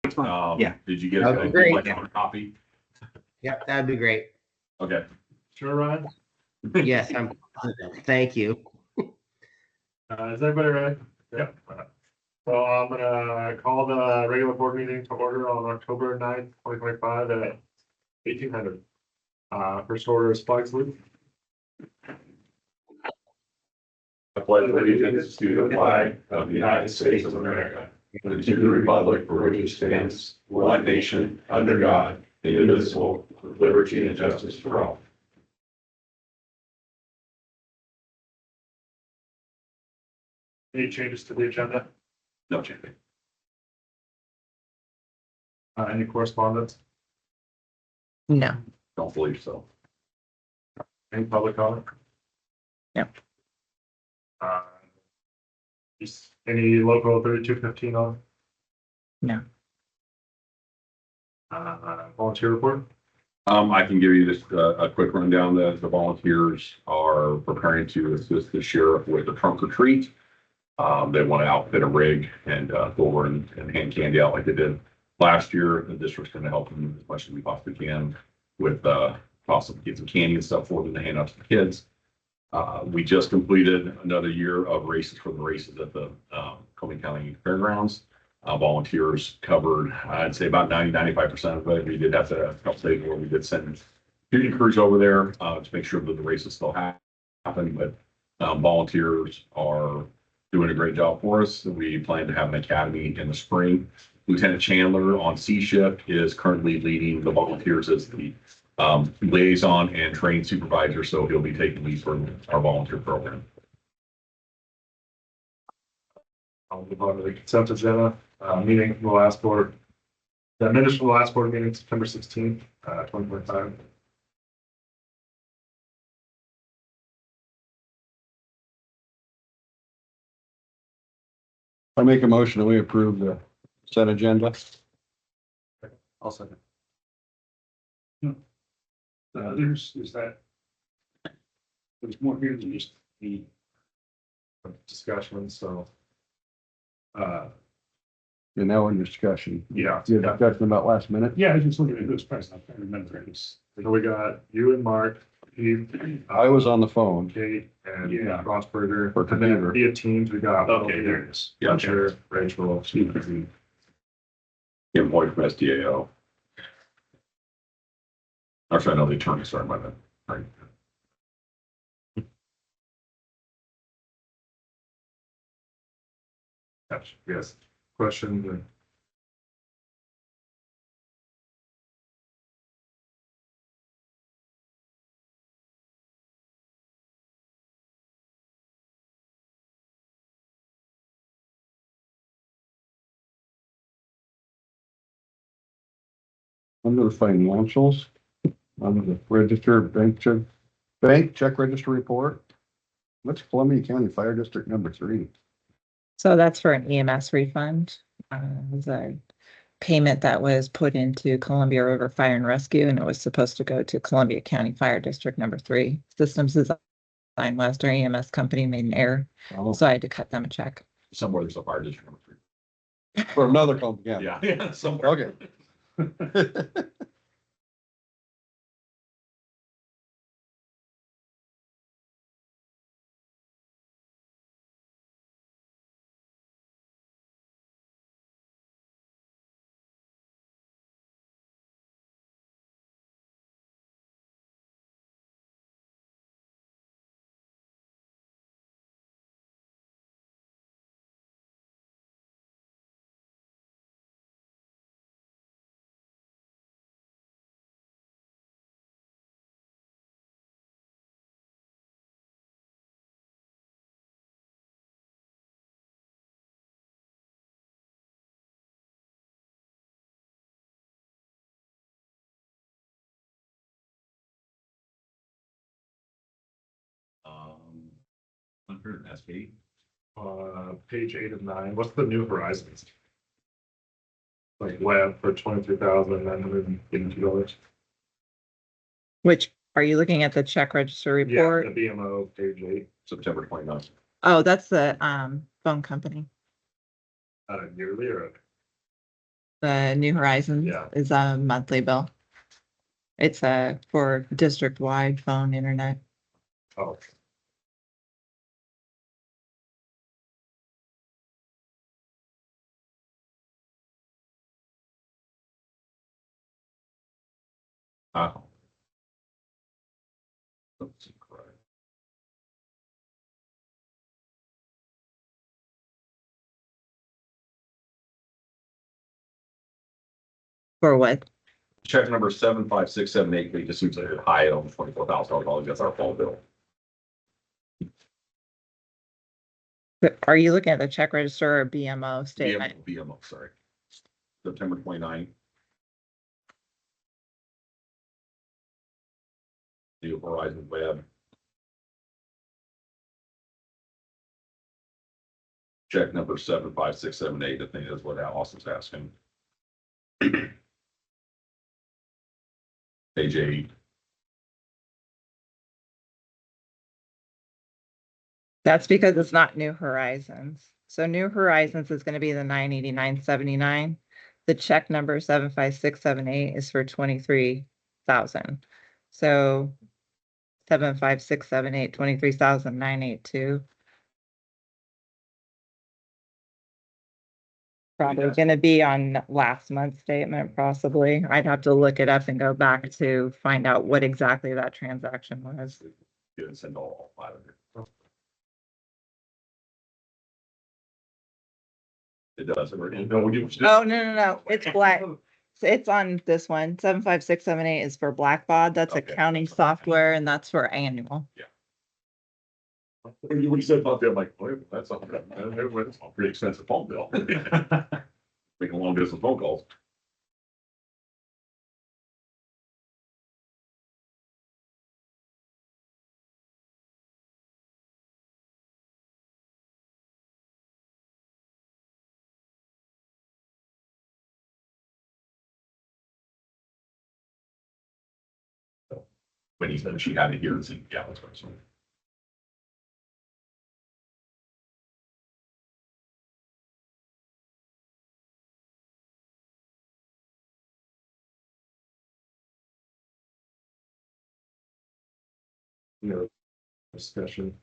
That's fine. Yeah. Did you get That'd a be great. electronic copy? Yep, that'd be great. Okay. Sure, Ryan. Yes, thank you. Is everybody ready? Yep. So I'm gonna call the regular board meeting to order on October 9th, 2025 at 1800. First order is flag salute. I pledge allegiance to the flag of the United States of America and to the republic for which it stands, one nation, under God, indivisible, with liberty and justice for all. Any changes to the agenda? No change. Any correspondence? No. Don't believe so. Any public comment? No. Just any local 3215 on? No. Volunteer report? I can give you just a quick rundown. The volunteers are preparing to assist the sheriff with the trunk or treat. They want to outfit a rig and go over and hand candy out like they did last year. The district's going to help them as much as we possibly can with possibly get some candy and stuff for them to hand out to the kids. We just completed another year of races for the races at the Columbia County Fairgrounds. Volunteers covered, I'd say about 95% of it. We did have to a couple days where we did send shooting crews over there to make sure that the races still happen. But volunteers are doing a great job for us. We plan to have an academy in the spring. Lieutenant Chandler on C shift is currently leading the volunteers as the liaison and training supervisor. So he'll be taking lead for our volunteer program. I'll move on to the consent agenda. Meeting will last for the minutes from the last board meeting, September 16th, 2025. I make a motion that we approve the set agenda. I'll second. The others is that there's more here than just the discussion, so And now in discussion. yeah. You had discussion about last minute? Yeah, I was just looking at who's present. I can't remember it. So we got you and Mark, Pete, I was on the phone. Kate, and Yeah. Rossberger. For And then computer. via Teams, we got. Okay, there it is. Yeah. Fletcher, Rachel, Steve. Kim Boyd from SDAO. Actually, I know the attorney, sorry about that. Right. Yes, questions? Under the financials, under the register, bank check register report. What's Columbia County Fire District number 3? So that's for an EMS refund. It was a payment that was put into Columbia River Fire and Rescue, and it was supposed to go to Columbia County Fire District number 3. Systems Design West, our EMS company, made an error, Oh, so I had to cut them a check. Somewhere there's a fire district number 3. for another company. Yeah, somewhere. Okay. Under SB. Page 8 of 9. What's the new horizons? Like web for $23,982. Which, are you looking at the check register Yeah, report? the BMO page 8. September 29th. Oh, that's the phone company. Yearly or The New Horizons Yeah. is a monthly bill. It's for district-wide phone internet. Oh, Uh, that's correct. For what? Check number 75678, we just seems like it's high, almost $24,000. That's our phone bill. Are you looking at the check register or BMO statement? BMO, sorry. September 29th. New Horizon Web. Check number 75678, I think is what Austin's asking. Page 8. That's because it's not New Horizons. So New Horizons is gonna be the 989.79. The check number 75678 is for 23,000. So 75678, 23,982. Probably Yes. gonna be on last month's statement, possibly. I'd have to look it up and go back to find out what exactly that transaction was. Didn't send all 500. It does. no, Oh, no. It's black. So it's on this one. 75678 is for Blackbaud. That's Okay. accounting software and that's for annual. When you said about that, I'm like, boy, that's a pretty expensive phone bill. Making long distance phone calls. When he said she had it here, it's yeah, that's what I'm Discussion.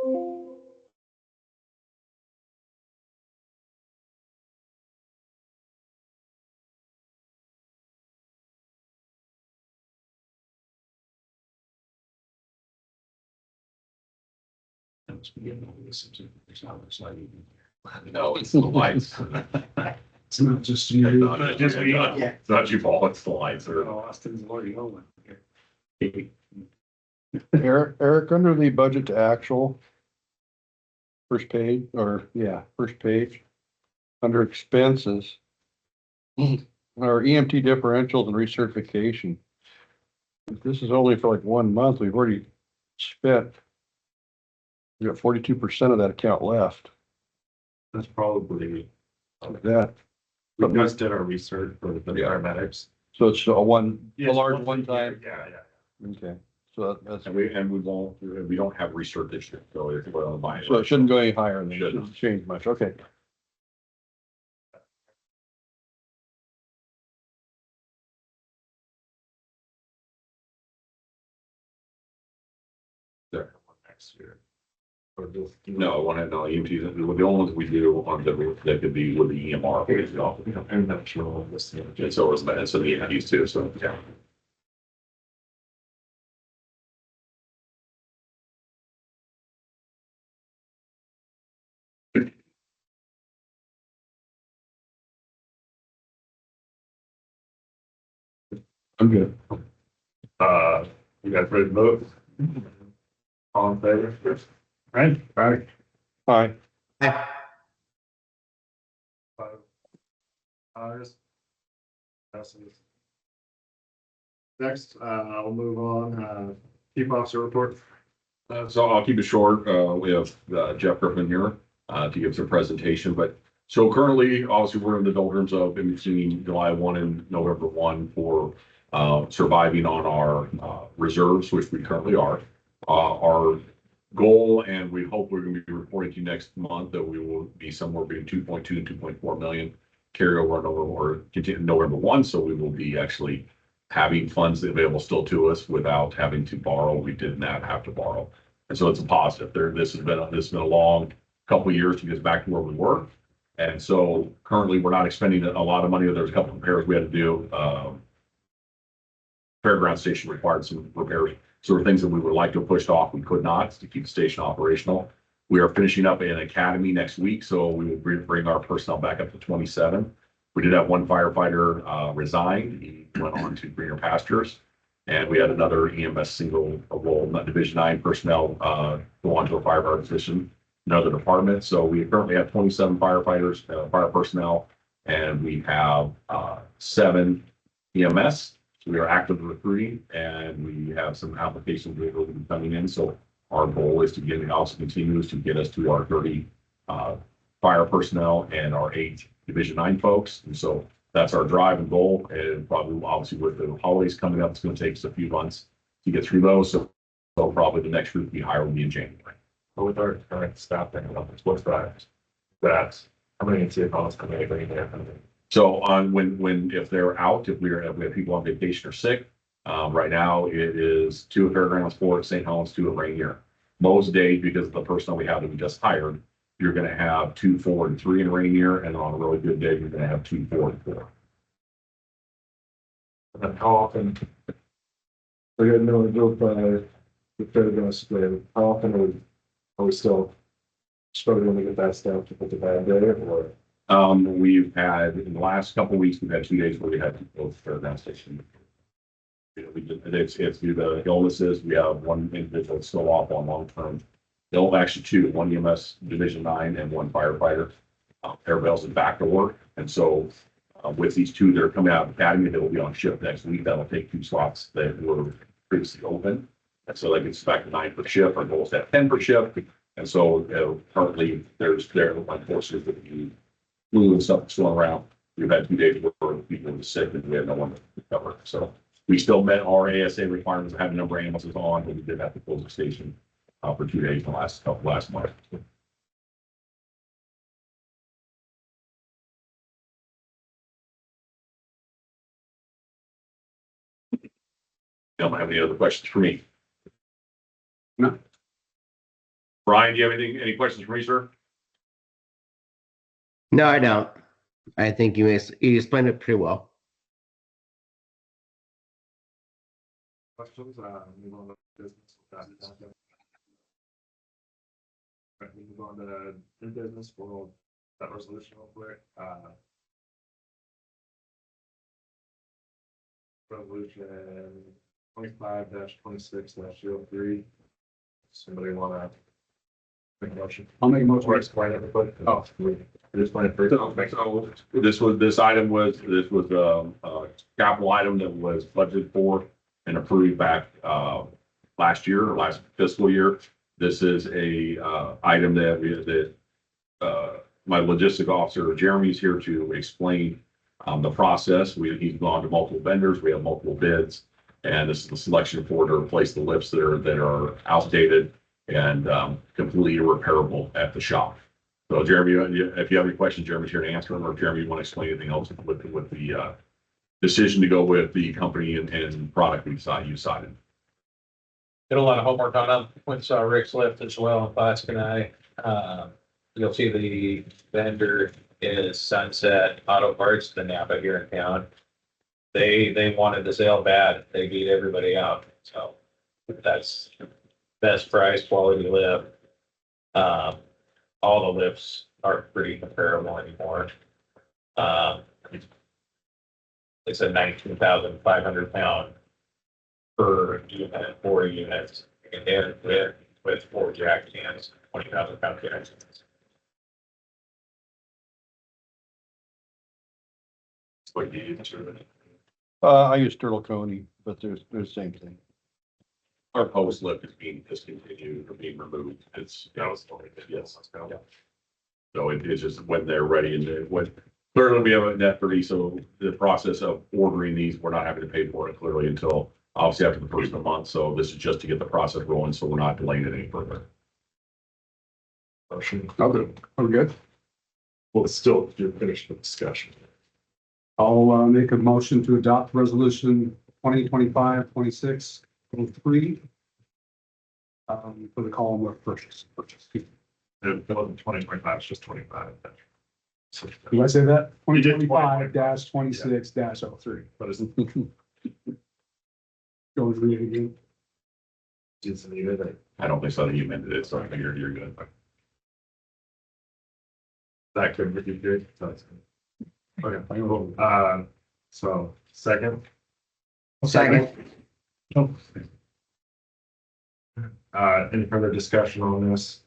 No, it's the lights. It's not just you. Not just me. It's not you, Paul, it's the lights. Austin's already on. Eric, under the budget to actual. First page, first page, under expenses. Our EMT differentials and recertification. If this is only for like 1 month, we've already spent. We got 42% of that account left. That's probably, That, we just did our research for the paramedics. so it's a Yes, large once a one year. time. Yeah. Okay, so that's, And we don't have research this year, so it's well on my. so it shouldn't go any higher than it Shouldn't. shouldn't change much. Okay. Next year. Or just. No, EMTs, the only ones we do on that could be with the EMR. And that's your this year. And so is that, so the EMTs too, so, yeah. I'm good. You guys ready to vote? All in favor? Right? Right. Hi. Hi. Five. Ayes. Passes. Next, we'll move on, chief officer report. So I'll keep it short. We have Jeff Griffin here to give us a presentation, but so currently, obviously, we're in the doldrums of in between July 1 and November 1 for surviving on our reserves, which we currently are. Our goal, and we hope we're going to be reporting to you next month that we will be somewhere between 2.2 and 2.4 million carryover or continue November 1. So we will be actually having funds available still to us without having to borrow. We did not have to borrow. And so it's a positive there. This has been a long couple of years to get us back to where we were. And so currently we're not expending a lot of money. There's a couple of repairs we had to do. Fairground station required some repairs. So there are things that we would like to have pushed off. We could not to keep the station operational. We are finishing up an academy next week. So we will bring our personnel back up to 27. We did have one firefighter resign. He went on to greener pastures. And we had another EMS single role, Division 9 personnel go on to a firefighter position, another department. So we currently have 27 firefighters, fire personnel, and we have 7 EMS. So we are actively recruiting, and we have some applications that will be coming in. So our goal is to get it also continues to get us to our 30 fire personnel and our 8 Division 9 folks. And so that's our drive and goal. And probably obviously with the holidays coming up, it's going to take us a few months to get through those. So probably the next group we hire will be in January. But with our current staffing levels, what's that? That's how many CFOs come in every day? So on when if they're out, if we have people on vacation or sick, right now it is 2 at Fairgrounds, 4 at St. Helens, 2 at Rainier. Most days, because of the personnel we have that we just hired, you're going to have 2, 4, and 3 in Rainier, and on a really good day, you're going to have 2, 4, and 4. And how often? We got no joke by the Fairgrounds split. How often are we still struggling to get that staff to put the bad day or? We've had in the last couple of weeks, we've had 2 days where we had to go to Fairgrounds Station. It's due to illnesses. We have one individual that's still off on long-term. They'll actually 2, 1 EMS Division 9 and 1 firefighter. Everybody else is back to work. And so with these 2 that are coming out of academy, they will be on shift next week. That'll take 2 slots that were previously open. And so they can expect 9 per shift. Our goal is to have 10 per shift. And so currently there's unfortunately the flu and stuff that's going around. We've had 2 days where people were sick and we had no one to cover. So we still met our ASA requirements of having a number of ambulances on, but we did have to close the station for 2 days in the last month. Don't have any other questions for me? No. Brian, do you have any questions for me, sir? No, I don't. I think you explained it pretty well. Questions, move on to business. Right, we move on to new business, we'll, that resolution real quick, resolution 25-26-03. Somebody wanna make a motion? I'll make a motion. Or explain it, but, explain it first. So this item was a capital item that was budgeted for and approved back last year, or last fiscal year. This is a item that my logistic officer, Jeremy's here to explain the process. He's gone to multiple vendors. We have multiple bids. And this is the selection for to replace the lifts that are outdated and completely irreparable at the shop. So Jeremy, if you have any questions, Jeremy's here to answer them, or Jeremy, you want to explain anything else with the decision to go with the company and product you decided? Did a lot of homework on them. Went and saw Rick's lift as well, Bosque and I. You'll see the vendor is Sunset Auto Parts, the Napa here in town. They wanted the sale bad. They beat everybody out. So that's best price, quality lift. All the lifts are pretty comparable anymore. It's a 19,500 pound per unit, 4 units, and then with 4 jack cans, 20,000 pound cans. What you use to I use Turtle Coney, but there's the same thing. Our post lift is being discontinued or being removed. that was the only thing. Yes. Yeah. So it's just when they're ready and clearly we have a net 30. So the process of ordering these, we're not having to pay for it clearly until obviously after the first of the month. So this is just to get the process rolling. So we're not delaying it any further. Motion. Okay, we're good. Well, it's still, you're finished the discussion. I'll make a motion to adopt resolution 2025-26-03 for the column of purchase. It wasn't 2025, it's just 25. Did I say that? You did 2025-26-03. But isn't, Go and read it again. it's needed, I don't think so. You amended it. So I think you're good. that could be good. Okay, so second. Second. Any further discussion on this?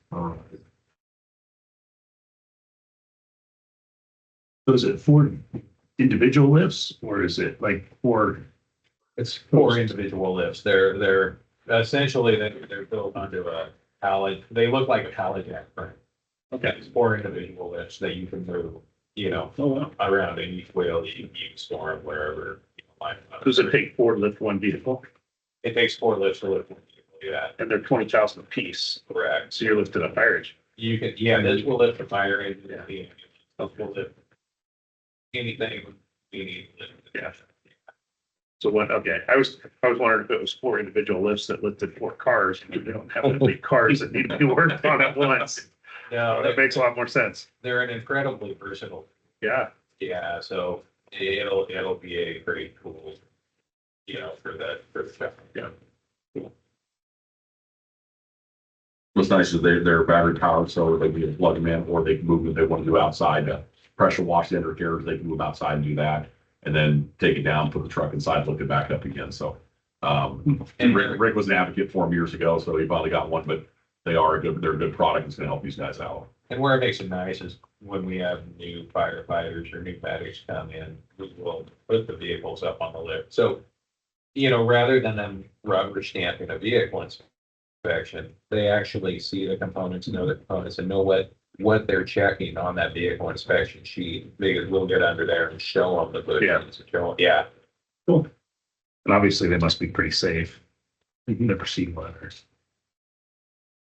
So is it for individual lifts or is it like for? It's 4 individual lifts. They're essentially they're built onto a pallet. They look like a pallet jack frame. Okay. It's 4 individual lifts that you can move, around in each wheel. You can store them wherever you line them up. Does it take 4 to lift one vehicle? It takes 4 lifts to lift one vehicle. Yeah, And they're 20,000 a piece. correct. So you're lifting a fire engine. You can, this will lift a fire engine. This will lift anything you need. Yeah. So okay, I was wondering if it was 4 individual lifts that lifted 4 cars. You don't have that many cars that need to be worked on at once. No, That makes a lot more sense. they're an incredibly versatile. Yeah. Yeah, so it'll be a great tool, for the job. Yeah. What's nice is they're battery powered, so they can plug them in or they can move if they want to do outside to pressure wash the undercarriage. They can move outside and do that. And then take it down, put the truck inside, lift it back up again. So, and Rick was an advocate for them years ago, so he finally got one, but they're a good product. It's going to help these guys out. And where it makes it nice is when we have new firefighters or new medics come in, we will put the vehicles up on the lift. So, rather than them rubber stamping a vehicle inspection, they actually see the components, know the components and know what they're checking on that vehicle inspection sheet. We'll get under there and show them the bushings. Yeah. Cool. And obviously they must be pretty safe. You've never seen one of theirs.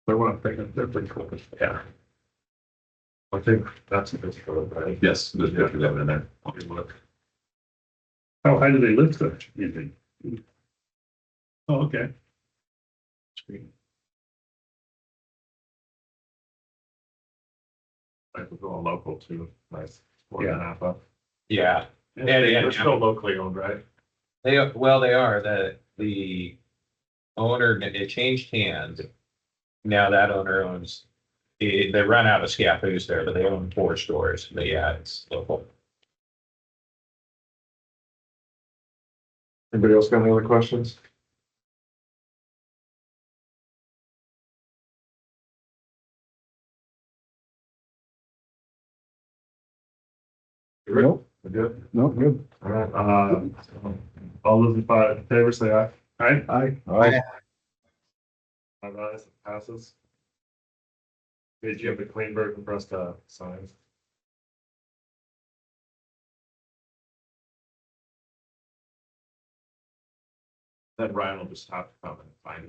They're pretty cool. Yeah. I think that's a good for it, right? Yes, there's pictures of it in there. How high do they lift that? You think? Oh, okay. Like we're going local too, nice, 4.5 up. Yeah, And Yeah, yeah, they're yeah. still locally owned, right? they are, the owner, it changed hands. Now that owner owns, they run out of scappoos there, but they own 4 stores, but yeah, it's local. Anybody else got any other questions? Nope. We're good. No, good. All right, all those in favor say aye. Aye. Aye. Aye. Aye, ayes, it passes. Did you have the clean version for us to sign? Then Ryan will just have to come and find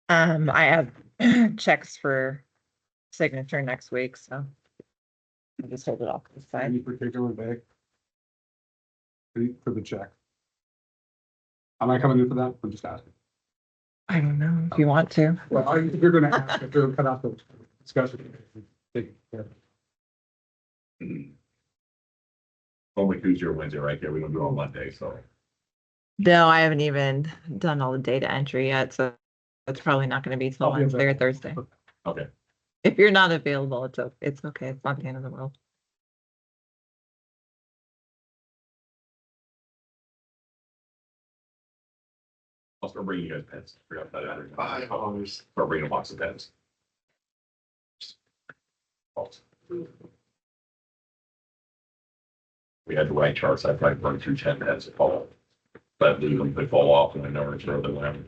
it. I have checks for signature next week, so. I'll just hold it off to the side. Any particular day? For the check. Am I coming in for that? I'm just asking. I don't know if you want to. Well, you're gonna ask if they're cut out the discussion. Take care. Only Tuesday or Wednesday, right there. We don't do it on Monday, so. No, I haven't even done all the data entry yet, so it's probably not gonna be till I'll be Wednesday or available. Thursday. Okay. If you're not available, it's okay. It's not the end of the world. I'll start bringing you guys pens. Forgot that. Aye, always. Start bringing a box of pens. We had to write charts. I probably burned through 10 pens to fall. But leave them, they fall off and I never throw them away.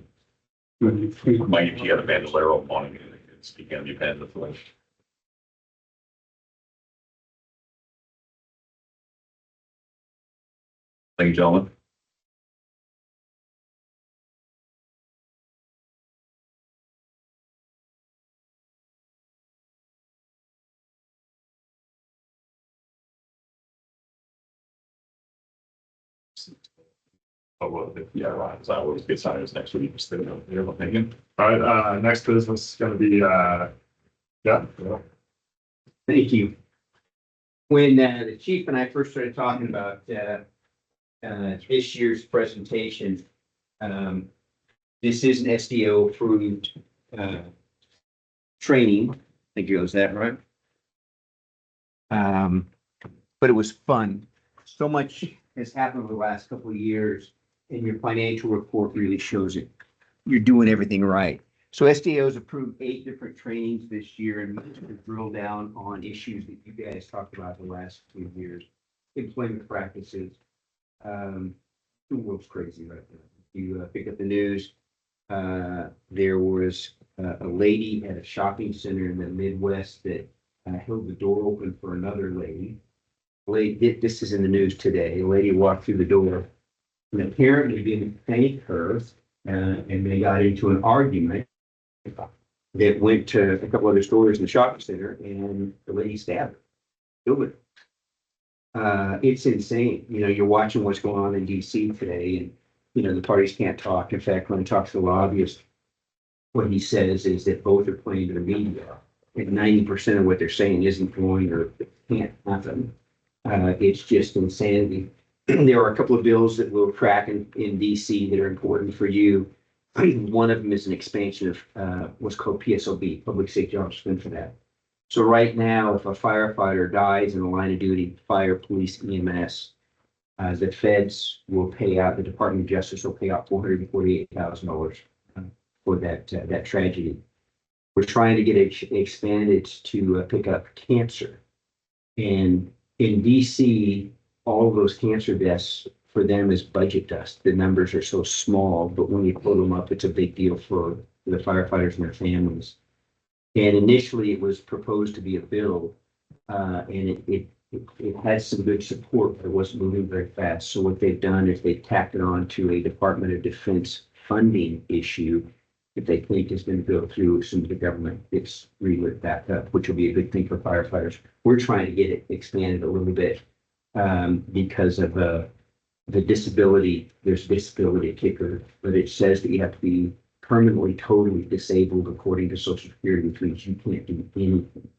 My EP had a bandolero on it. It's began to be pen to finish. Thank you, gentlemen. Oh, well, yeah, right. So I always get signed next week. Just thinking of your opinion. All right, next business is gonna be, yeah. Thank you. When the chief and I first started talking about this year's presentation, this is an SDO approved training. I think it was that right. But it was fun. So much has happened over the last couple of years, and your financial report really shows it. You're doing everything right. So SDO's approved 8 different trainings this year, and we're going to drill down on issues that you guys talked about the last few years. Employment practices. The world's crazy right now. You pick up the news. There was a lady at a shopping center in the Midwest that held the door open for another lady. This is in the news today. A lady walked through the door and apparently didn't thank her, and they got into an argument that went to a couple other stores in the shopping center, and the lady stabbed her. Killed her. It's insane. You know, you're watching what's going on in DC today, and the parties can't talk. In fact, when I talk to the lobbyist, what he says is that both are playing to the media, and 90% of what they're saying isn't going or can't happen. It's just insanity. There are a couple of bills that we'll track in DC that are important for you. One of them is an expansion of what's called PSOB, Public Safety Officer for that. So right now, if a firefighter dies in the line of duty, fire, police, EMS, the feds will pay out, the Department of Justice will pay out $448,000 for that tragedy. We're trying to get it expanded to pick up cancer. And in DC, all of those cancer deaths for them is budget dust. The numbers are so small, but when you pull them up, it's a big deal for the firefighters and their families. And initially, it was proposed to be a bill, and it had some good support, but it wasn't moving very fast. So what they've done is they've tacked it on to a Department of Defense funding issue that they think is going to go through as soon as the government gets relit back up, which will be a good thing for firefighters. We're trying to get it expanded a little bit because of the disability. There's a disability kicker, but it says that you have to be permanently, totally disabled according to Social Security, which means you can't do anything.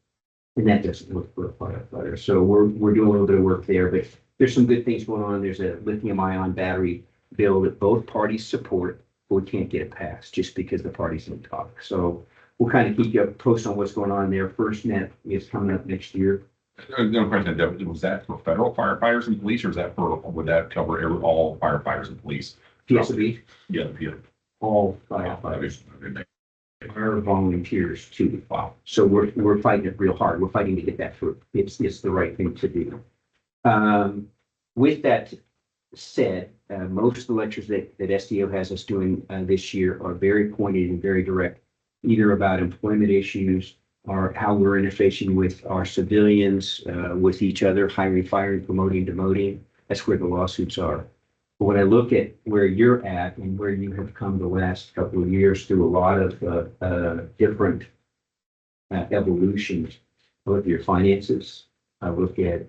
And that doesn't look for a firefighter. So we're doing a little bit of work there, but there's some good things going on. There's a lithium ion battery bill that both parties support, but we can't get it passed just because the parties don't talk. So we'll kind of keep you up posted on what's going on there. First net is coming up next year. No question, was that for federal firefighters and police, or is that for, would that cover all firefighters and police? PSB, Yeah, yeah. all firefighters are volunteers too. Wow. So we're fighting it real hard. We're fighting to get that through. It's the right thing to do. With that said, most of the lectures that SDO has us doing this year are very pointed and very direct, either about employment issues or how we're interfacing with our civilians, with each other, hiring, firing, promoting, demoting. That's where the lawsuits are. But when I look at where you're at and where you have come the last couple of years through a lot of different evolutions, I look at your finances. I look at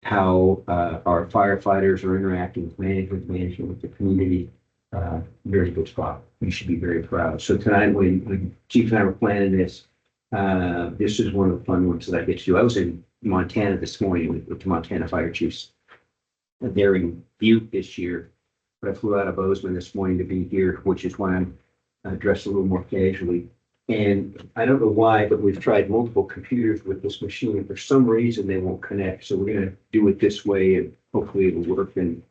how our firefighters are interacting with management with the community. Very good spot. You should be very proud. So tonight, when Chief and I were planning this, this is one of the fun ones that I get to do. I was in Montana this morning with the Montana Fire Chiefs. They're in Butte this year, but I flew out of Bozeman this morning to be here, which is why I'm dressed a little more casually. And I don't know why, but we've tried multiple computers with this machine, and for some reason they won't connect. So we're going to do it this way, and hopefully it'll work and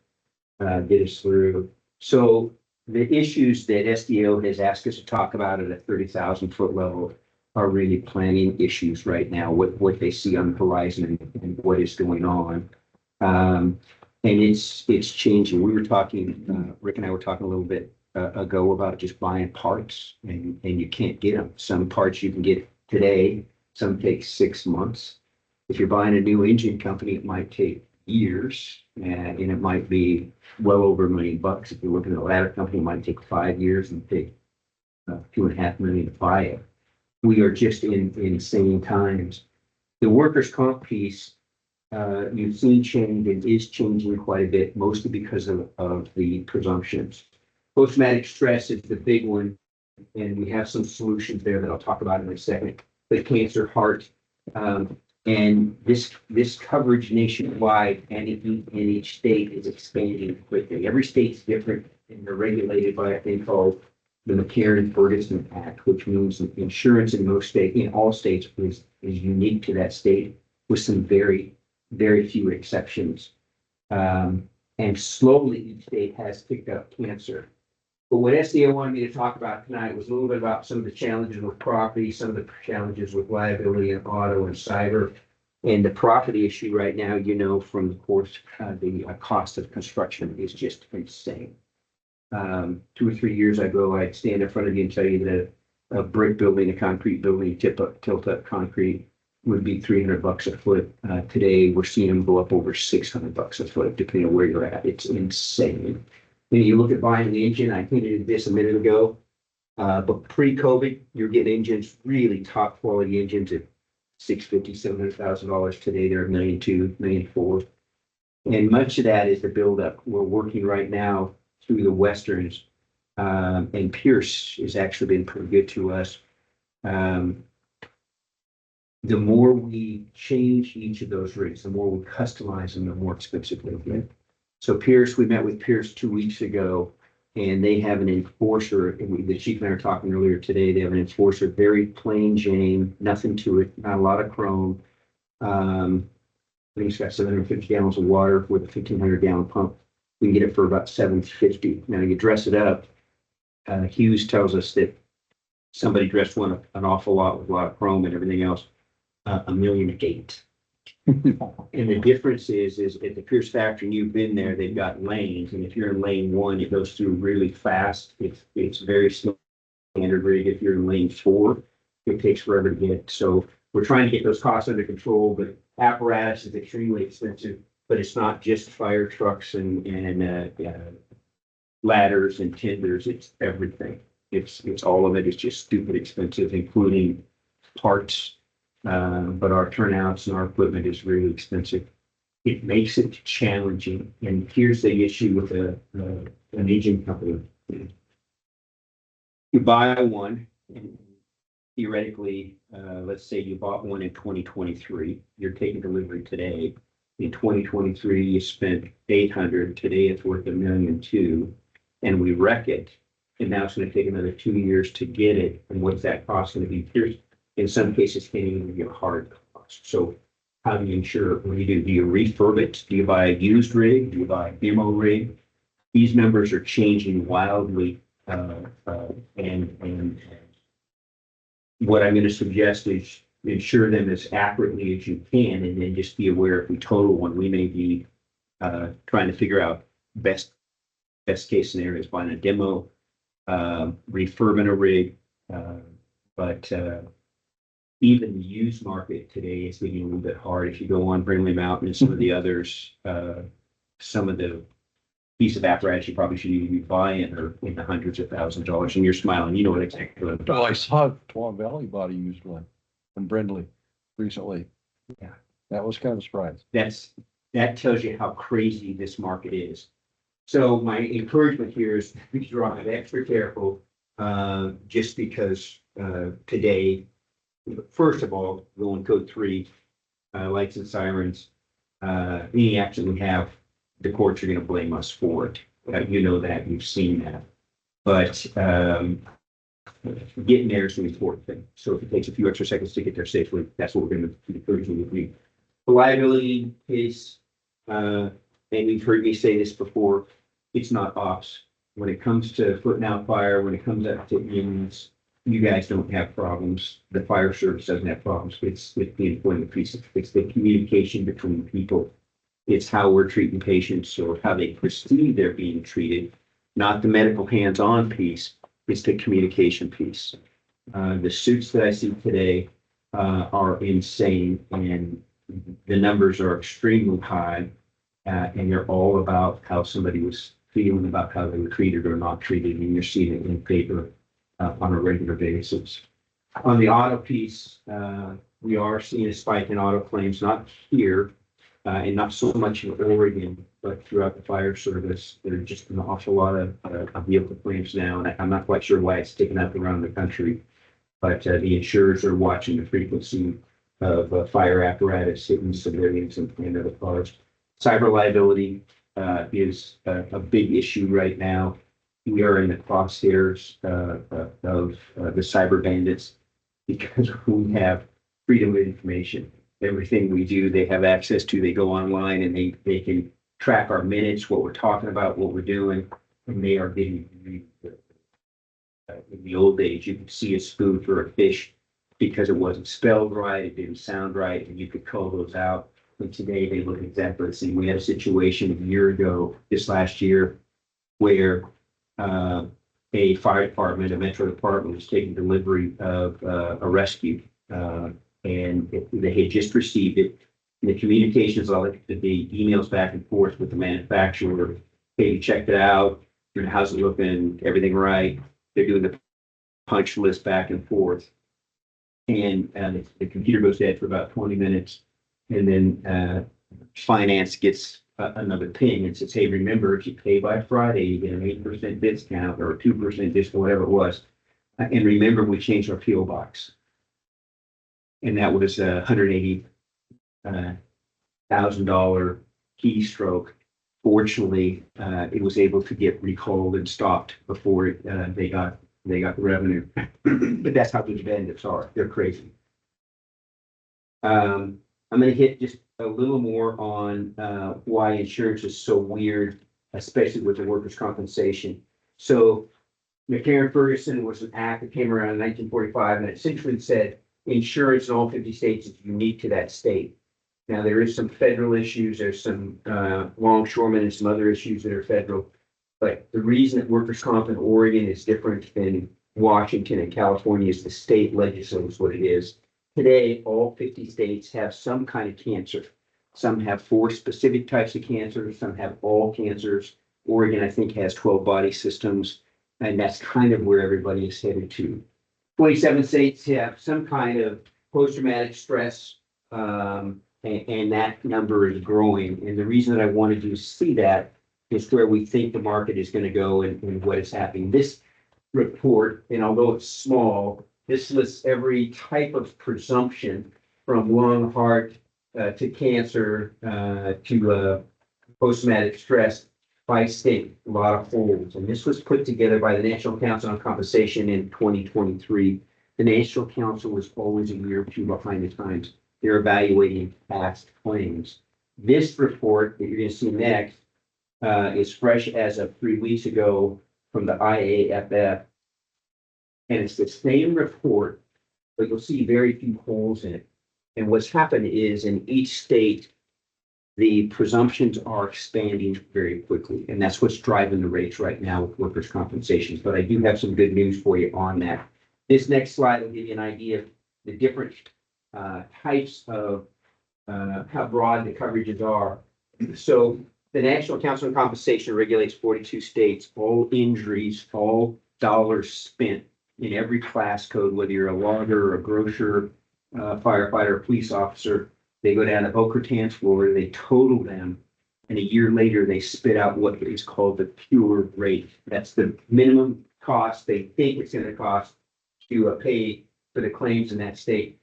get us through. So the issues that SDO has asked us to talk about at a 30,000 foot level are really planning issues right now, what they see on the horizon and what is going on. And it's changing. We were talking, Rick and I were talking a little bit ago about just buying parts, and you can't get them. Some parts you can get today, some take 6 months. If you're buying a new engine company, it might take years, and it might be well over $1 million. If you're looking at a ladder company, it might take 5 years and take $2.5 million to buy it. We are just in insane times. The workers' comp piece, you've seen change and is changing quite a bit, mostly because of the presumptions. Post-traumatic stress is the big one, and we have some solutions there that I'll talk about in a second. The cancer, heart, and this coverage nationwide and in each state is expanding quickly. Every state's different, and they're regulated by a thing called the McCarran-Ferguson Act, which means that insurance in all states is unique to that state, with some very, very few exceptions. And slowly each state has picked up cancer. But what SDO wanted me to talk about tonight was a little bit about some of the challenges with property, some of the challenges with liability and auto and cyber. And the property issue right now, you know, from the course, the cost of construction is just insane. 2 or 3 years ago, I'd stand in front of you and tell you that a brick building, a concrete building, tilt up concrete would be $300 a foot. Today, we're seeing them go up over $600 a foot, depending on where you're at. It's insane. And you look at buying an engine, I hinted at this a minute ago, but pre-COVID, you're getting engines, really top quality engines at $650,000, $700,000. Today, they're $1.2 million, $1.4 million. And much of that is the buildup. We're working right now through the Westerns, and Pierce has actually been pretty good to us. The more we change each of those rigs, the more we customize them, the more expensive they get. So Pierce, we met with Pierce 2 weeks ago, and they have an enforcer. And the chief and I were talking earlier today. They have an enforcer, very plain Jane, nothing to it, not a lot of chrome. I think it's got 750 gallons of water with a 1,500 gallon pump. We can get it for about $750. Now you dress it up. Hughes tells us that somebody dressed one an awful lot with a lot of chrome and everything else, $1.8 million. And the difference is at the Pierce factory, and you've been there, they've got lanes, and if you're in lane 1, it goes through really fast. It's very standard rig. If you're in lane 4, it takes forever to get. So we're trying to get those costs under control, but apparatus is extremely expensive. But it's not just fire trucks and ladders and tenders. It's everything. It's all of it. It's just stupid expensive, including parts. But our turnouts and our equipment is really expensive. It makes it challenging. And here's the issue with an engine company. You buy one, and theoretically, let's say you bought one in 2023, you're taking delivery today. In 2023, you spent 800, today it's worth $1,200,000, and we wreck it. And now it's gonna take another 2 years to get it, and what's that cost gonna be? Here's, in some cases, can't even be a hard cost. So how do you insure? What do you do? Do you refurb it? Do you buy a used rig? Do you buy a demo rig? These numbers are changing wildly, and what I'm gonna suggest is insure them as accurately as you can, and then just be aware if we total one, we may be trying to figure out best case scenarios, buying a demo, refurbing a rig, but even the used market today is getting a little bit hard. If you go on Brindley Mountain and some of the others, some of the piece of apparatus you probably should even be buying are in the hundreds of thousands of dollars, and you're smiling, you know what exactly. what I'm talking Well, I saw Tuan Valley bought a used one from Brindley recently. Yeah. That was kind of a surprise. That tells you how crazy this market is. So my encouragement here is we drive extra careful, just because, today, first of all, going code 3, lights and sirens, any action we have, the courts are gonna blame us for it. You know that, you've seen that. But, getting there is the important thing. So if it takes a few extra seconds to get there safely, that's what we're gonna encourage you to do. The liability case, and you've heard me say this before, it's not ops. When it comes to putting out fire, when it comes up to unions, you guys don't have problems. The fire service doesn't have problems. It's the employment piece. It's the communication between people. It's how we're treating patients or how they perceive they're being treated, not the medical hands-on piece. It's the communication piece. The suits that I see today are insane, and the numbers are extremely high, and they're all about how somebody was feeling about how they were treated or not treated, and you're seeing it in paper on a regular basis. On the auto piece, we are seeing a spike in auto claims, not here, and not so much in Oregon, but throughout the fire service. There are just an awful lot of vehicle claims now, and I'm not quite sure why it's sticking up around the country. But the insurers are watching the frequency of fire apparatus hitting civilians and other cars. Cyber liability is a big issue right now. We are in the crosshairs of the cyber bandits because we have freedom of information. Everything we do, they have access to. They go online and they can track our minutes, what we're talking about, what we're doing, and they are getting in the old days, you could see a spoof or a fish because it wasn't spelled right, it didn't sound right, and you could call those out. And today they look exactly the same. We had a situation a year ago, this last year, where a fire department, a metro department, was taking delivery of a rescue, and they had just received it. And the communications, all the emails back and forth with the manufacturer. Hey, you checked it out. How's it looking? Everything right? They're doing the punch list back and forth. And the computer goes dead for about 20 minutes. And then finance gets another ping and says, hey, remember, if you pay by Friday, you get an 8% discount or a 2% discount, whatever it was. And remember, we changed our PO box. And that was a $180,000 keystroke. Fortunately, it was able to get recalled and stopped before they got the revenue. But that's how these bandits are. They're crazy. I'm going to hit just a little more on why insurance is so weird, especially with the workers' compensation. So McCarran-Ferguson was an act that came around in 1945, and it essentially said insurance in all 50 states is unique to that state. Now, there is some federal issues, there's some longshoremen and some other issues that are federal. But the reason that workers' comp in Oregon is different than Washington and California is the state legislature is what it is. Today, all 50 states have some kind of cancer. Some have 4 specific types of cancer, some have all cancers. Oregon, I think, has 12 body systems, and that's kind of where everybody is headed to. 27 states have some kind of post-traumatic stress, and that number is growing. And the reason that I wanted you to see that is where we think the market is going to go and what is happening. This report, and although it's small, This lists every type of presumption from lung, heart, to cancer, to post-traumatic stress by state, a lot of holds. And this was put together by the National Council on Compensation in 2023. The National Council was always a year or two behind the times. They're evaluating past claims. This report that you're going to see next is fresh as of 3 weeks ago from the IAFF. And it's the same report, but you'll see very few holes in it. And what's happened is in each state, the presumptions are expanding very quickly, and that's what's driving the rates right now with workers' compensation. But I do have some good news for you on that. This next slide will give you an idea of the different types of how broad the coverages are. So the National Council on Compensation regulates 42 states, all injuries, all dollars spent in every class code, whether you're a logger, a grocer, firefighter, police officer. They go down to Boca Raton, Florida, they total them, and a year later, they spit out what is called the pure rate. That's the minimum cost they think it's gonna cost to pay for the claims in that state.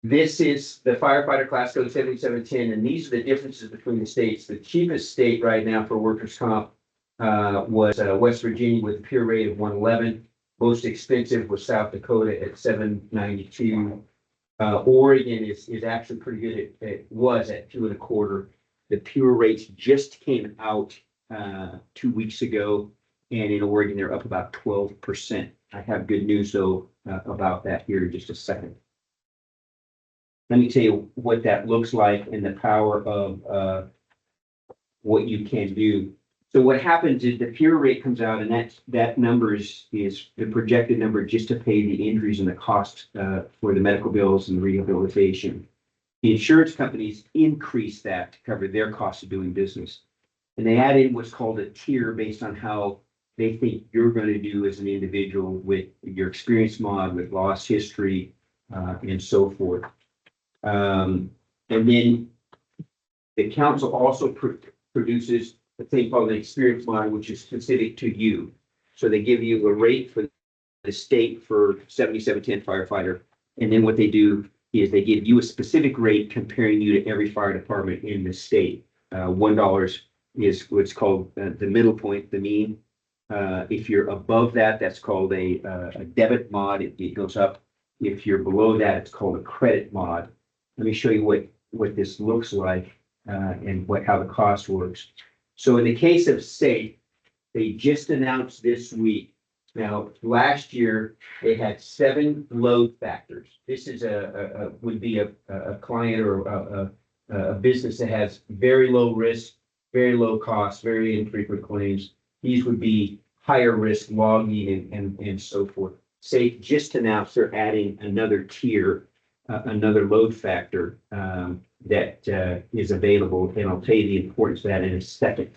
This is the firefighter class code 7710, and these are the differences between the states. The cheapest state right now for workers' comp was West Virginia with a pure rate of 111. Most expensive was South Dakota at 792. Oregon is actually pretty good. It was at 2.25. The pure rates just came out 2 weeks ago, and in Oregon they're up about 12%. I have good news though about that here in just a second. Let me tell you what that looks like and the power of what you can do. So what happens is the pure rate comes out, and that number is the projected number just to pay the injuries and the cost for the medical bills and rehabilitation. The insurance companies increase that to cover their cost of doing business. And they add in what's called a tier based on how they think you're going to do as an individual with your experience mod, with loss history, and so forth. And then the council also produces a thing called an experience model, which is specific to you. So they give you a rate for the state for 7710 firefighter. And then what they do is they give you a specific rate comparing you to every fire department in the state. $1 is what's called the middle point, the mean. If you're above that, that's called a debit mod. It goes up. If you're below that, it's called a credit mod. Let me show you what this looks like and how the cost works. So in the case of SAFE, they just announced this week. Now, last year, they had 7 load factors. This is would be a client or a business that has very low risk, very low cost, very infrequent claims. These would be higher risk logging and so forth. SAFE just announced they're adding another tier, another load factor that is available, and I'll tell you the importance of that in a second.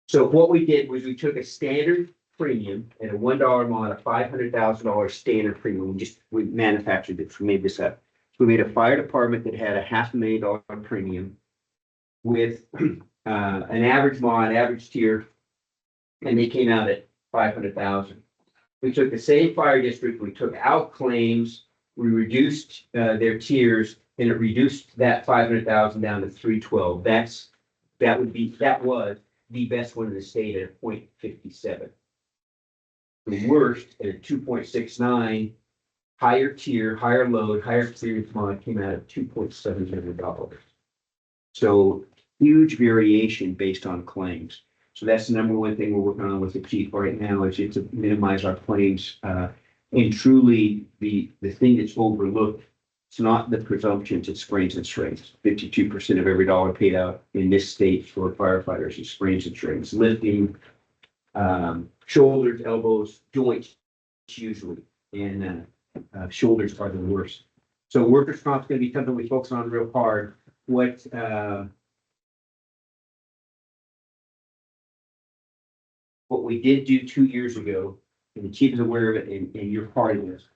So what we did was we took a standard premium and a $1 mod, a $500,000 standard premium. We manufactured this, we made this up. So we made a fire department that had a $500,000 premium with an average mod, average tier, and they came out at 500,000. We took the same fire district, we took out claims, we reduced their tiers, and it reduced that 500,000 down to 312. That was the best one in the state at 0.57. The worst at 2.69, higher tier, higher load, higher experience mod came out at $2.7 million. So huge variation based on claims. So that's the number one thing we're working on with the chief right now is to minimize our claims. And truly the thing that's overlooked, it's not the presumptions, it's sprains and strains. 52% of every dollar paid out in this state for firefighters is sprains and strains. Lifting, shoulders, elbows, joints usually, and shoulders are the worst. So workers' comp is going to be something we focus on real hard. What we did do 2 years ago, and the chief is aware of it, and you're part of this,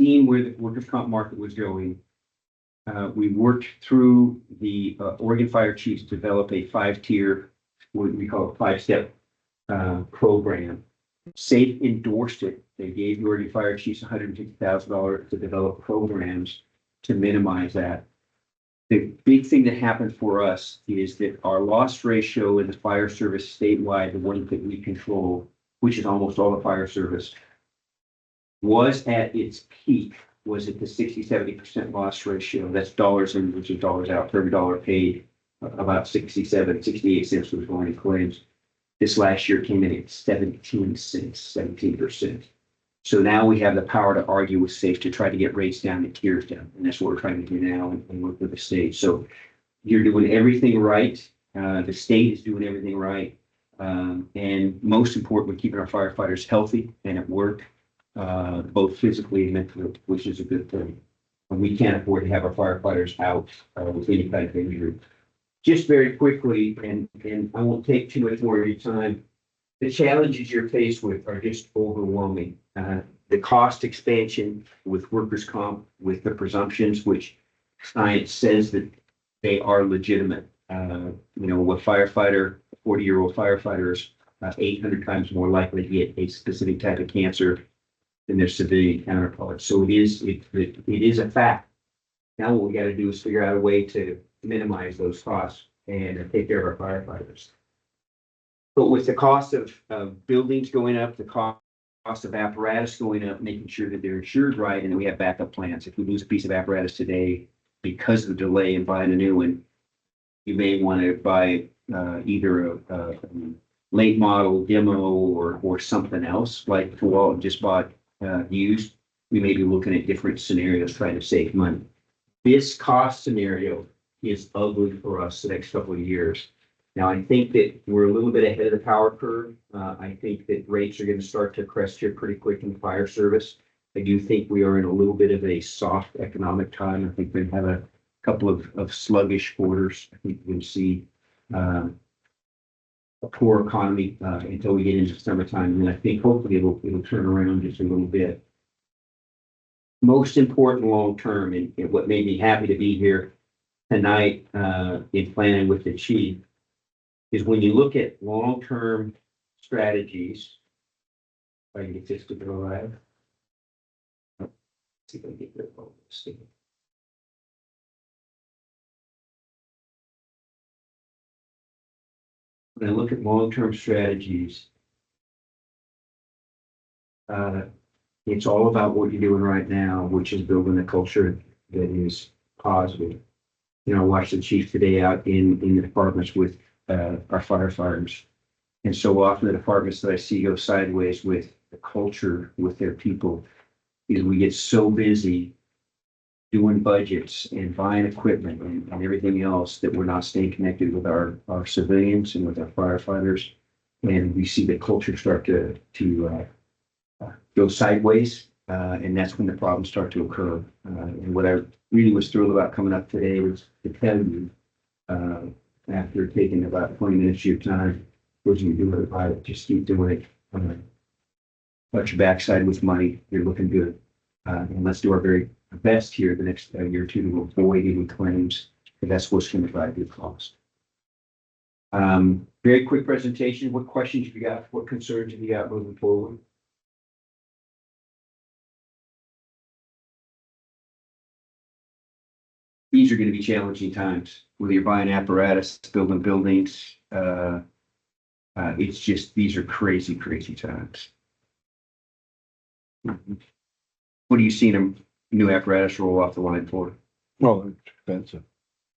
seeing where the workers' comp market was going, we worked through the Oregon Fire Chiefs to develop a 5-tier, what we call a 5-step program. Safe endorsed it. They gave your fire chiefs $150,000 to develop programs to minimize that. The big thing that happened for us is that our loss ratio in the fire service statewide, the one that we control, which is almost all the fire service, was at its peak, was at the 60-70% loss ratio. That's dollars in, which is dollars out for every dollar paid. About 68 cents was going in claims. This last year came in at 17 cents, 17%. So now we have the power to argue with SAFE to try to get rates down and tiers down. And that's what we're trying to do now and work with the state. So you're doing everything right. The state is doing everything right. And most important, we're keeping our firefighters healthy and at work, both physically and mentally, which is a good thing. And we can't afford to have our firefighters out with any kind of injury. Just very quickly, and I won't take too much more of your time, the challenges you're faced with are just overwhelming. The cost expansion with workers' comp, with the presumptions, which science says that they are legitimate. You know, a firefighter, 40-year-old firefighter is 800 times more likely to get a specific type of cancer than their civilian counterparts. So it is a fact. Now what we got to do is figure out a way to minimize those costs and take care of our firefighters. But with the cost of buildings going up, the cost of apparatus going up, making sure that they're insured right, and that we have backup plans. If we lose a piece of apparatus today because of the delay in buying a new one, you may want to buy either a late model demo or something else, like Walt just bought used. We may be looking at different scenarios trying to save money. This cost scenario is ugly for us the next couple of years. Now, I think that we're a little bit ahead of the power curve. I think that rates are going to start to crest here pretty quick in the fire service. I do think we are in a little bit of a soft economic time. I think we have a couple of sluggish quarters. I think we're going to see a poor economy until we get into summertime. And I think hopefully it'll turn around just a little bit. Most important long term, and what made me happy to be here tonight in planning with the chief, is when you look at long-term strategies. If I can get this to go right. Let's see if I can get rid of all this. When I look at long-term strategies, it's all about what you're doing right now, which is building a culture that is positive. You know, I watched the chief today out in the departments with our firefighters. And so often the departments that I see go sideways with the culture with their people is we get so busy doing budgets and buying equipment and everything else that we're not staying connected with our civilians and with our firefighters. And we see the culture start to go sideways. And that's when the problems start to occur. And what I really was thrilled about coming up today was to tell you, after taking about 20 minutes of your time, was you do it about it, just keep doing it. Touch your backside with money, you're looking good. And let's do our very best here the next year or two to avoid any claims, because that's what's going to drive your cost. Very quick presentation. What questions have you got? What concerns have you got moving forward? These are going to be challenging times, whether you're buying apparatus, building buildings. It's just, these are crazy, crazy times. What are you seeing a new apparatus roll off the line for? Well, it's expensive.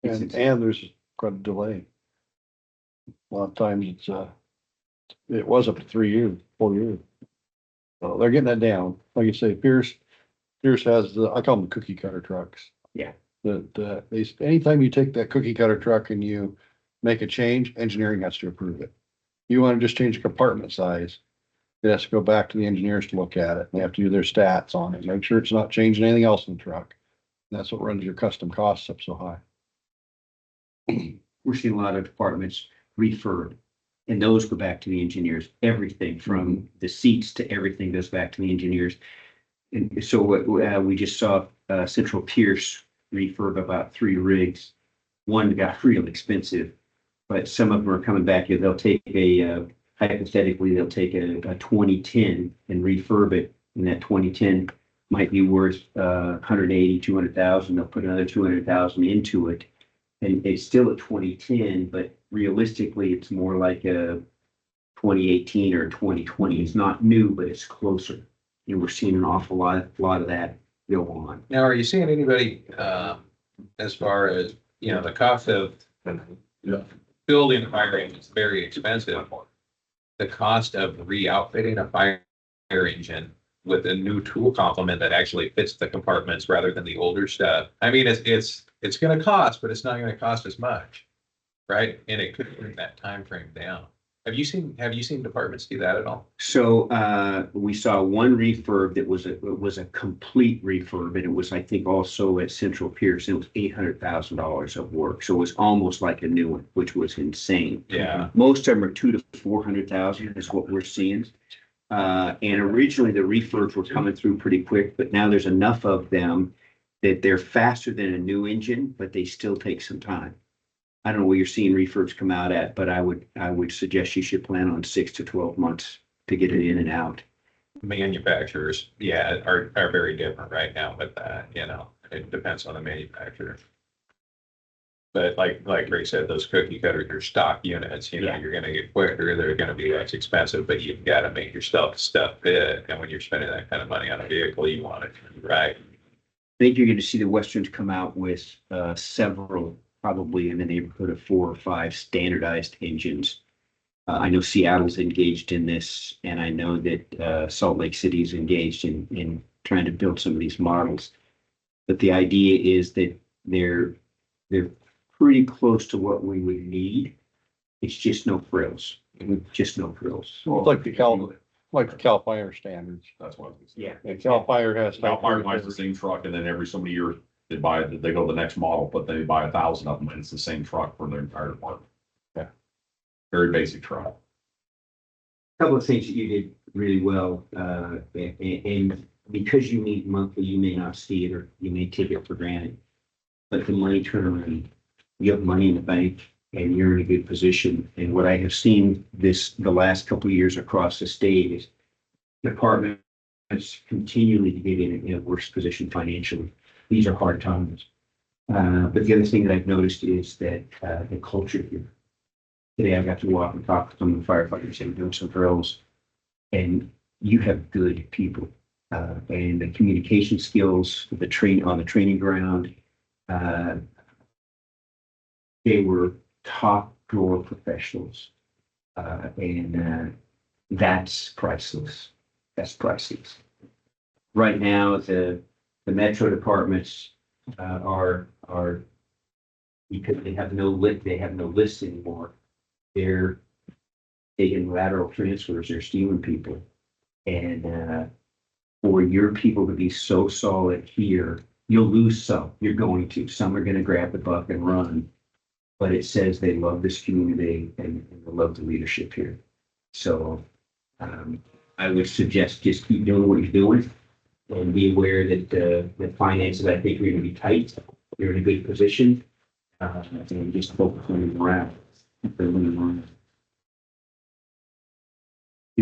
It's And there's quite a delay. A lot of times it was up to 3 years, 4 years. So they're getting that down. Like you say, Pierce has I call them the cookie cutter trucks. Yeah. Anytime you take that cookie cutter truck and you make a change, engineering has to approve it. You want to just change the compartment size, it has to go back to the engineers to look at it. They have to do their stats on it, make sure it's not changing anything else in the truck. And that's what runs your custom costs up so high. We're seeing a lot of departments referred, and those go back to the engineers. Everything from the seats to everything goes back to the engineers. And so what we just saw Central Pierce refurb about 3 rigs. One got real expensive, but some of them are coming back. They'll take a hypothetically, they'll take a 2010 and refurb it, and that 2010 might be worth 180, 200,000. They'll put another 200,000 into it. And it's still a 2010, but realistically, it's more like a 2018 or 2020. It's not new, but it's closer. And we're seeing an awful lot of that go on. Now, are you seeing anybody, as far as, the cost of building a fire engine is very expensive. The cost of re-outfitting a fire engine with a new tool complement that actually fits the compartments rather than the older stuff. I mean, it's gonna cost, but it's not gonna cost as much, right? And it could bring that time frame down. Have you seen departments do that at all? So we saw one refurb that was a complete refurb, and it was, I think, also at Central Pierce. It was $800,000 of work, so it was almost like a new one, which was insane. Yeah. Most of them are 200,000 to 400,000 is what we're seeing. And originally the refurbs were coming through pretty quick, but now there's enough of them that they're faster than a new engine, but they still take some time. I don't know where you're seeing refurbs come out at, but I would suggest you should plan on 6 to 12 months to get it in and out. Manufacturers, yeah, are very different right now with that, it depends on the manufacturer. But like Ray said, those cookie cutters are stock units, Yeah. you're gonna get quicker, they're gonna be less expensive, but you've got to make your stuff fit. And when you're spending that kind of money on a vehicle, you want it to be right. I think you're going to see the Westerns come out with several, probably in the neighborhood of 4 or 5 standardized engines. I know Seattle's engaged in this, and I know that Salt Lake City is engaged in trying to build some of these models. But the idea is that they're pretty close to what we would need. It's just no frills. Just no frills. Well, it's like the Cal Fire standards. That's what I was gonna say. Yeah. And Cal Fire has. Cal Fire buys the same truck, and then every so many years they go to the next model, but they buy 1,000 of them, and it's the same truck for their entire department. Yeah. Very basic truck. Couple of things that you did really well, and because you meet monthly, you may not see it or you may take it for granted. But the money turnaround, you have money in the bank and you're in a good position. And what I have seen the last couple of years across the state is departments continually to get in a worse position financially. These are hard times. But the other thing that I've noticed is that the culture here. Today I got to walk and talk to some of the firefighters and doing some drills, and you have good people. And the communication skills, on the training ground, they were top drawer professionals. And that's priceless. That's priceless. Right now, the metro departments are because they have no lists anymore. They're taking lateral transfers, they're stealing people. And for your people to be so solid here, you'll lose some. You're going to. Some are going to grab the buck and run. But it says they love this community and they love the leadership here. So I would suggest just keep doing what you're doing and be aware that the finances, I think, are going to be tight. You're in a good position. And just focus on your morale. You're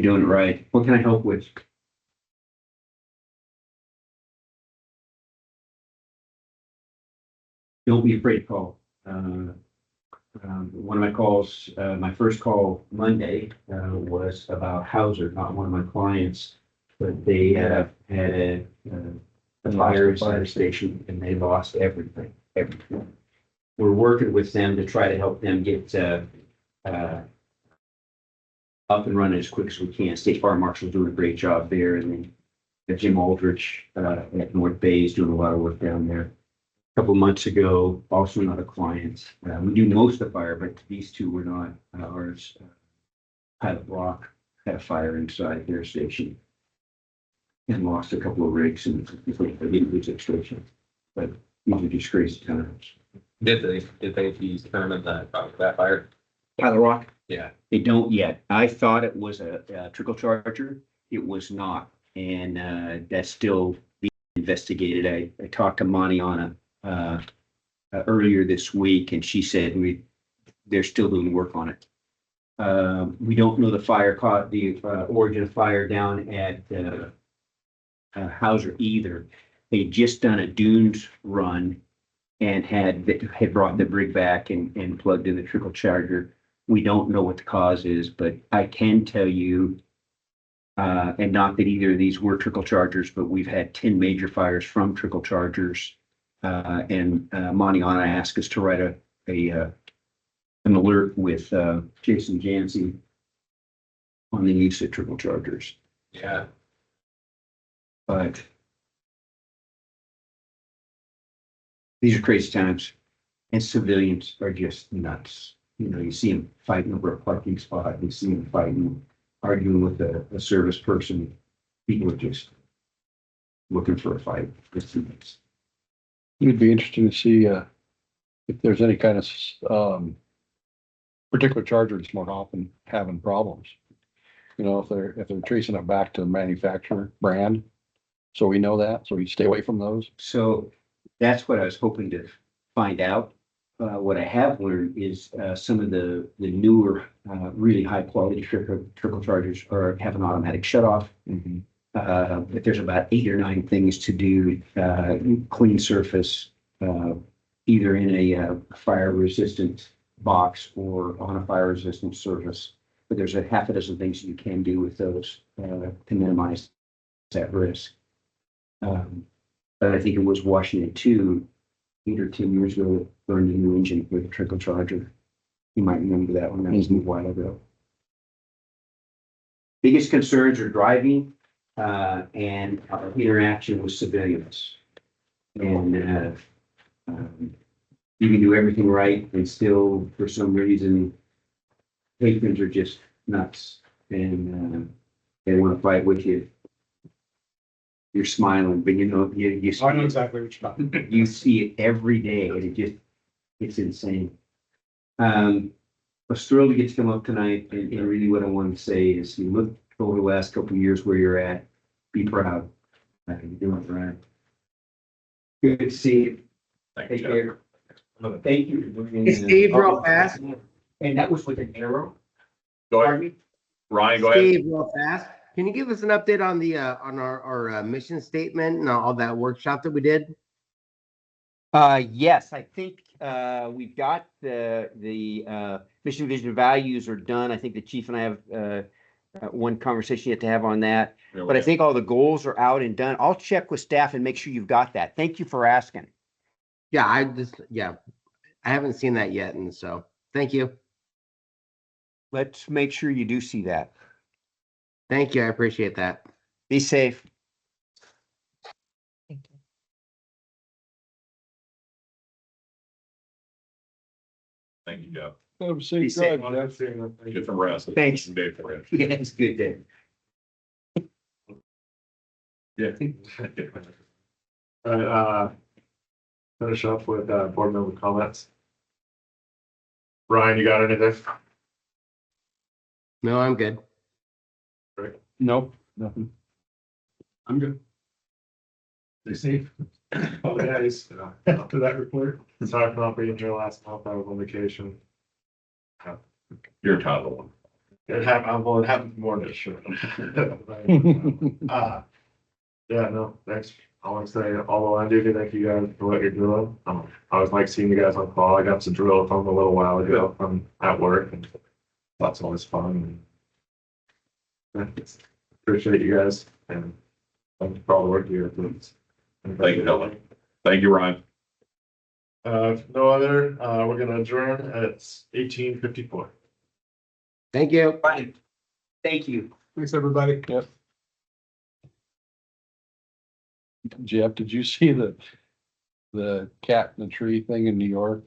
doing it right. What can I help with? Don't be afraid to call. One of my calls, my first call Monday was about Hauser, not one of my clients, but they had a fire inside the station and they lost everything. We're working with them to try to help them get up and running as quick as we can. State Fire Marshal's doing a great job there, and then Jim Aldrich at North Bay is doing a lot of work down there. A couple of months ago, also another client. We do most of the fire, but these two were not ours. Pilot Rock had a fire inside their station and lost a couple of rigs and they didn't lose extraction. But these are just crazy times. Did they determine that fire? Pilot Rock? Yeah. They don't yet. I thought it was a trickle charger. It was not. And that's still being investigated. I talked to Maniana earlier this week, and she said they're still doing work on it. We don't know the fire caught, the origin of fire down at Hauser either. They just done a dunes run and had brought the rig back and plugged in the trickle charger. We don't know what the cause is, but I can tell you, and not that either of these were trickle chargers, but we've had 10 major fires from trickle chargers. And Montiana asked us to write an alert with Jason Jancy on the use of trickle chargers. Yeah. But these are crazy times, and civilians are just nuts. You know, you see them fighting over a parking spot, you see them fighting, arguing with a service person. People are just looking for a fight. It's nuts. It'd be interesting to see, if there's any kind of, particular charger that's more often having problems. You know, if they're tracing it back to the manufacturer brand. So we know that, so we stay away from those. So that's what I was hoping to find out. What I have learned is some of the newer, really high quality trickle chargers have an automatic shut off. If there's about 8 or 9 things to do, clean surface, either in a fire resistant box or on a fire resistant surface. But there's a half a dozen things you can do with those to minimize that risk. But I think it was Washington 2, 8 or 10 years ago, burned a new engine with a trickle charger. You might remember that one. That was a while ago. Biggest concerns are driving and interaction with civilians. And you can do everything right and still, for some reason, patrons are just nuts and they want to fight with you. You're smiling, but you know, you I know exactly what you're talking about. you see it every day and it's insane. I was thrilled to get to come up tonight and really what I wanted to say is you look over the last couple of years where you're at, be proud. You're doing it right. Good to see you. Thank you, Take Jeff. care. Thank you for bringing. Hey, Steve, real fast. And that was with an arrow. Go ahead, Ryan, go ahead. Steve, real fast. Can you give us an update on the on our mission statement and all that workshop that we did? Yes, I think we've got the mission, vision, values are done. I think the chief and I have one conversation yet to have on that. But I think all the goals are out and done. I'll check with staff and make sure you've got that. Thank you for asking. Yeah, I haven't seen that yet, and so thank you. Let's make sure you do see that. Thank you, I appreciate that. Be safe. Thank you. Thank you, Jeff. Have a Be safe safe. drive, Jeff. Get some rest. Thanks. Some day for it. Yeah, it's good day. Yeah. All right, finish up with board member comments. Ryan, you got anything? No, I'm good. Nope, nothing. I'm good. Stay safe. Oh, guys, after that report, sorry for not being here last month. I was on vacation. You're entitled one. It happened more than it should. Yeah, no, thanks. I want to say all the line duty, thank you guys for what you're doing. I always like seeing you guys on call. I got to drill from a little while ago from at work and that's always fun. And appreciate you guys and thank you for all the work you're doing. Thank you, Helen. Thank you, Ryan. If no other, we're gonna adjourn at 18:54. Thank you. Fine. Thank you. Thanks, everybody. Yep. Jeff, did you see the cat in the tree thing in New York?